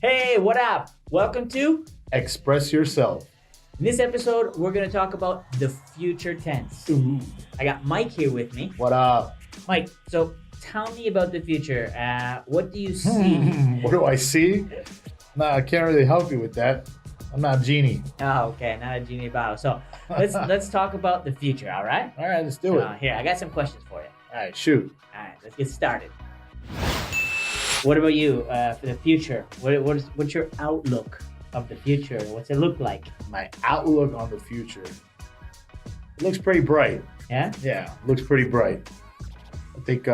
Hey, what up? Welcome to Express yourself. In this episode, we're going to talk about the future tense. Ooh. I got Mike here with me. What up? Mike, so tell me about the future. What do you see? What do I see? Nah, I can't really help you with that. I'm not a genie. Oh, okay, not a genie bottle. So let's talk about the future, all right? All right, let's do it. Here, I got some questions for you. All right, shoot. All right, let's get started. What about you for the future? What's your outlook of the future? What's it look like? My outlook on the future. It looks pretty bright. Yeah? Yeah, looks pretty bright. I think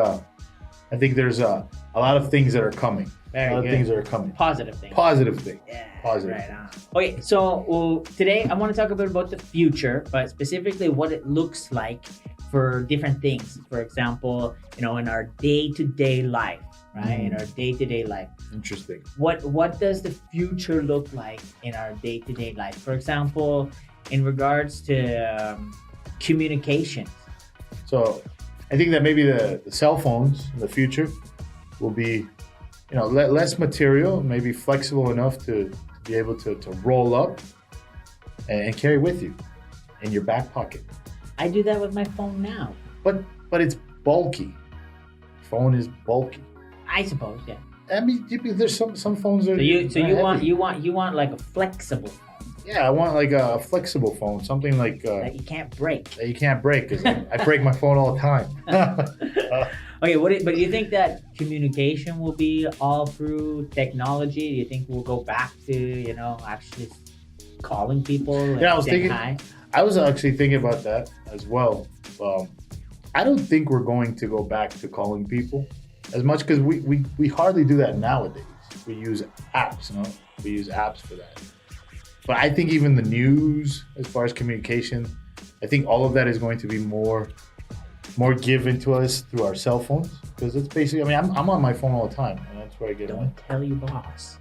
there's a lot of things that are coming. Very a lot good. of things that are coming. Positive thing. Positive thing. Yeah, Positive. right on. Okay, so today I want to talk a bit about the future, but specifically what it looks like for different things. For example, in our day-to-day life, right? In our day-to-day life. Interesting. What does the future look like in our day-to-day life? For example, in regards to communication. So I think that maybe the cell phones in the future will be, less material, maybe flexible enough to be able to roll up and carry with you in your back pocket. I do that with my phone now. But it's bulky. Phone is bulky. I suppose, yeah. I mean, there's some phones that So you want like a flexible phone. Yeah, I want like a flexible phone, something like that you can't break. That you can't break, because I break my phone all the time. Okay, but do you think that communication will be all through technology? Do you think we'll go back to actually calling people? And Yeah, saying hi? I was actually thinking about that as well. I don't think we're going to go back to calling people as much, because we hardly do that nowadays. We use apps, we use apps for that. But I think even the news, as far as communication, I think all of that is going to be more given to us through our cell phones, because it's basically, I'm on my phone all the time, and that's where I get Don't on. tell your boss.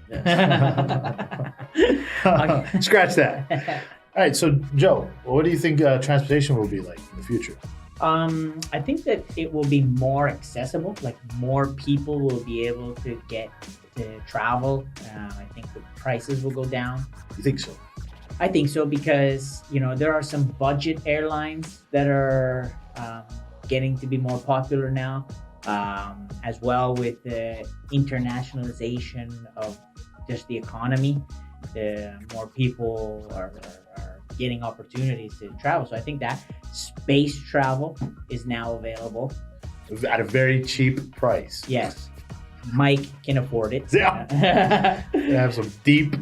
Scratch that. All right, so Joe, what do you think transportation will be like in the future? I think that it will be more accessible. Like more people will be able to get to travel. I think the prices will go down. You think so? I think so, because there are some budget airlines that are getting to be more popular now, as well with the internationalization of just the economy. The more people are getting opportunities to travel. So I think that space travel is now available At a very cheap price. Yes, Mike can afford it. Yeah. They have some deep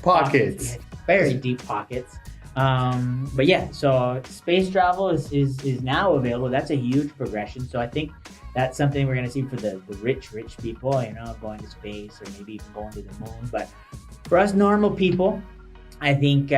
pockets. Very deep pockets. But yeah, so space travel is now available. That's a huge progression. So I think that's something we're gonna see for the rich people, going to space, or maybe even going to the moon. But for us normal people, I think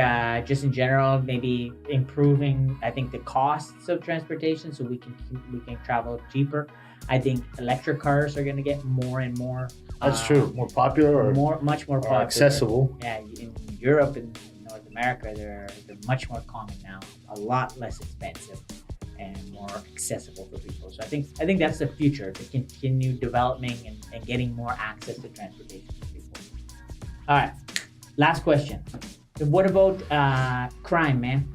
just in general, maybe improving, I think, the costs of transportation, so we can travel cheaper. I think electric cars are going to get more and more. That's true. More popular, or much more popular. Accessible. Yeah, in Europe and North America, they're much more common now. A lot less expensive and more accessible for people. So I think that's the future, to continue developing and getting more access to transportation for people. All right, last question. What about crime, man?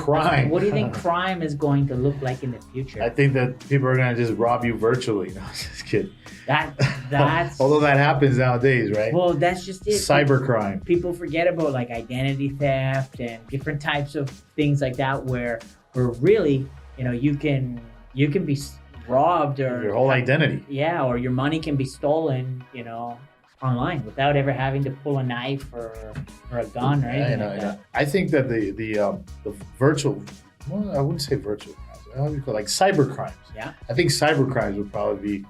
Crime. What do you think crime is going to look like in the future? I think that people are going to just rob you virtually. No, just kidding. That's Although that happens nowadays, right? Well, that's just it. Cybercrime. People forget about like identity theft and different types of things like that, where really, you can be robbed, or Your whole identity. Yeah, or your money can be stolen, online without ever having to pull a knife or a gun or anything like that. I think that the virtual, well, I wouldn't say virtual crimes. How do you call it? Like cyber crimes. Yeah. I think cyber crimes would probably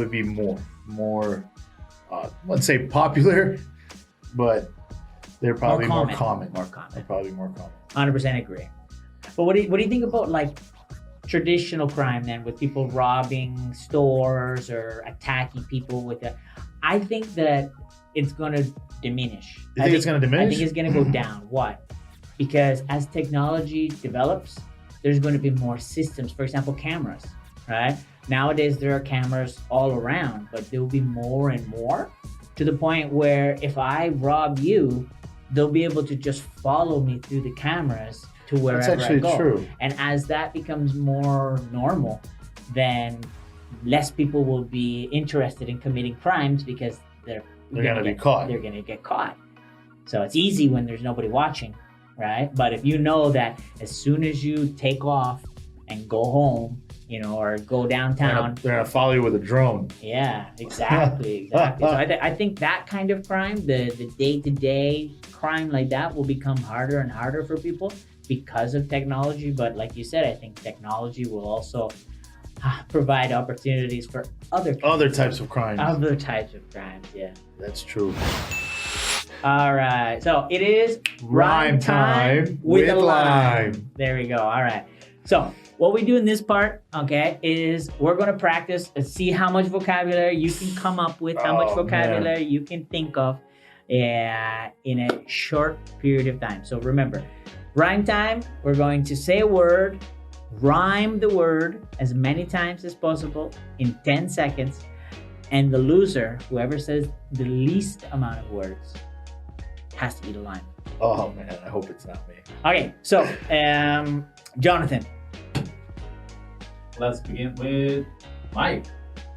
be more I wouldn't say popular, but they're probably more common. They're probably more common. 100% agree. But what do you think about like traditional crime then, with people robbing stores or attacking people with it? I think that it's going to diminish. You think it's going to diminish? I think it's going to go down. Why? Because as technology develops, there's going to be more systems. For example, cameras, right? Nowadays, there are cameras all around, but there will be more and more to the point where if I rob you, they'll be able to just follow me through the cameras to wherever That's actually I go. true. And as that becomes more normal, then less people will be interested in committing crimes because they're gonna be caught. They're gonna get caught. So it's easy when there's nobody watching, right? But if you know that as soon as you take off and go home, or go downtown, They're gonna follow you with a drone. yeah, exactly. So I think that kind of crime, the day-to-day crime like that, will become harder and harder for people because of technology. But like you said, I think technology will also provide opportunities for other types of crimes. Other types of crimes, yeah. That's true. All right, so it is Rhyme time with a lime. There we go. All right. So what we do in this part, okay, is we're going to practice and see how much vocabulary you can come up with, how much vocabulary you can think of in a short period of time. So remember, rhyme time, we're going to say a word, rhyme the word as many times as possible in 10 seconds. And the loser, whoever says the least amount of words, has to eat a lime. Oh man, I hope it's not me. Okay, so Jonathan. Let's begin with Mike.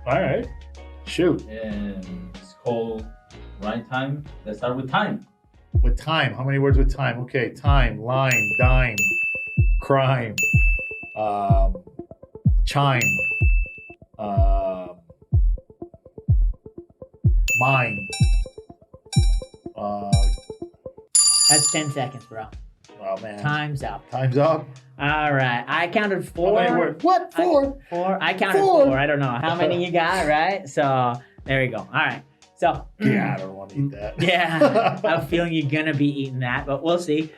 All right, shoot. And it's called Rhyme Time. Let's start with time. With time, how many words with time? Okay, time, line, dime, crime, chime, mine. That's 10 seconds, bro. Oh man, Time's up. time's up. All right, I counted 4. How many words? What? 4? 4. I counted 4. 4. I don't know how many you got, right? So there we go. All right. So Yeah, I don't want to eat that. yeah, I have a feeling you're gonna be eating that, but we'll see.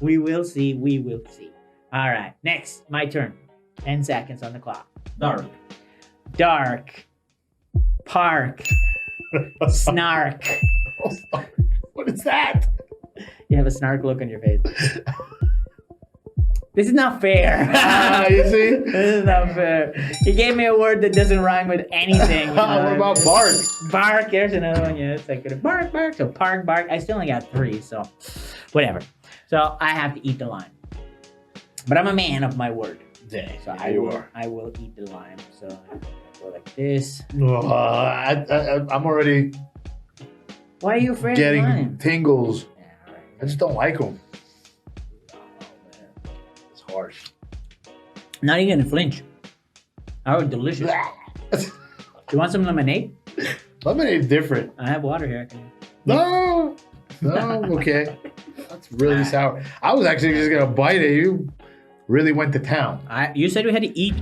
We will see. We will see. All right. Next, my turn. 10 seconds on the clock. Dark. Dark. Park. Snark. What is that? You have a snark look on your face. This is not fair. You see? This is not fair. He gave me a word that doesn't rhyme with anything. What about bark? Bark. There's another one. Yeah, it's like bark, bark. So park, bark. I still only got 3, so whatever. So I have to eat the lime. But I'm a man of my word. Dang, So you I will eat the lime. So go like this. I'm already Why are you afraid of getting lime? tingles. Yeah, all right. I just don't like them. Oh man, it's harsh. Not even gonna flinch. Oh, delicious. You want some lemonade? Lemonade's different. I have water here. I can... No, okay. That's really sour. I was actually just gonna bite it. You really went to town. You said we had to eat.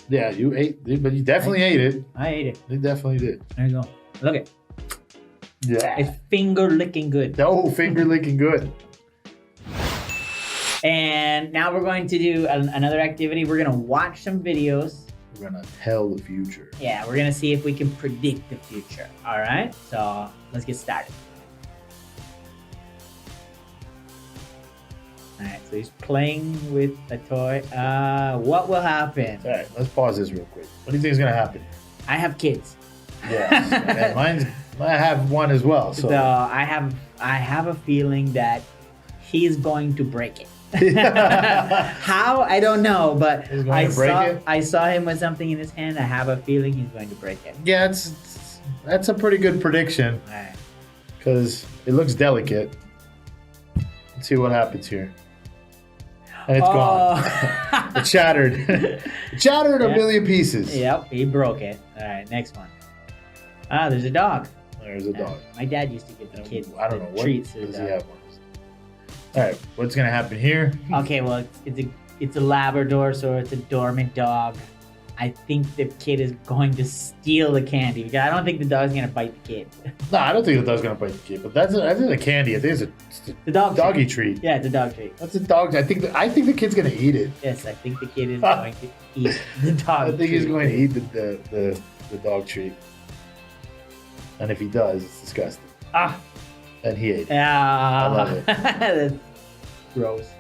Yeah, you ate, but you definitely ate it. I ate it. You definitely did. There you go. Look it. Yeah. It's finger licking good. No, finger licking good. And now we're going to do another activity. We're gonna watch some videos. We're gonna tell the future. Yeah, we're gonna see if we can predict the future. All right, so let's get started. All right, so he's playing with a toy. What will happen? All right, let's pause this real quick. What do you think is gonna happen? I have kids. Yes, and I have one as well. So So, I have a feeling that he's going to break it. How? I don't know, but He's going to break it? I saw him with something in his hand. I have a feeling he's going to break it. yeah, that's a pretty good prediction All right. because it looks delicate. Let's see what happens here. And it's gone. It shattered. It shattered a Yeah. million pieces. Yep, he broke it. All right, next one. There's a dog. There's a dog. My dad used to give the kids I don't know what treats. does he have. All right, what's gonna happen here? Okay, well, it's a Labrador, so it's a dormant dog. I think the kid is going to steal the candy because I don't think the dog's gonna bite the kid. No, I don't think the dog's gonna bite the kid, but that's a candy. I think it's a The dog doggy treat. treat. Yeah, it's a dog treat. That's a dog. I think the kid's gonna eat it. Yes, I think the kid is going to eat the dog. I think he's treat. going to eat the dog treat. And if he does, it's disgusting. Ah, And he ate it. yeah. I love it. That's gross.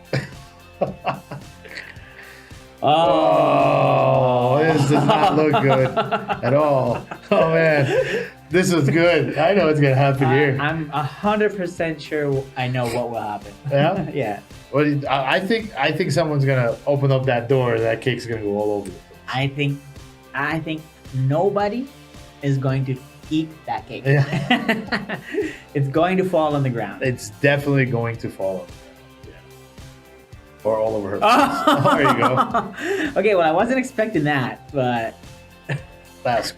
Oh, this does not look good at all. Oh man, This is good. I know it's gonna happen here. I'm 100% sure I know what will happen. Yeah? Yeah. Well, I think someone's gonna open up that door and that cake's gonna go all over the place. I think nobody is going to eat that cake. Yeah. It's going to fall on the ground. It's definitely going to fall on the ground. Yeah. Or all over her face. Oh. There you go. Okay, well, I wasn't expecting that, but That's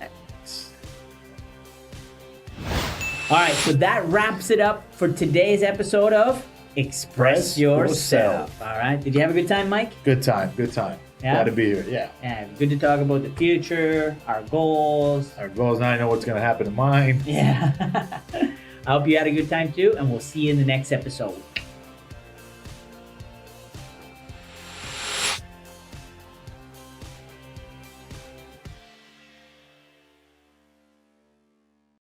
all right, so that wraps it up for today's episode of Express Yourself. All right, did you have a good time, Mike? good time. Good time. Yeah? Glad to be here. Yeah. Yeah, good to talk about the future, our goals. Our goals. Now I know what's gonna happen to mine. Yeah. I hope you had a good time too, and we'll see you in the next episode.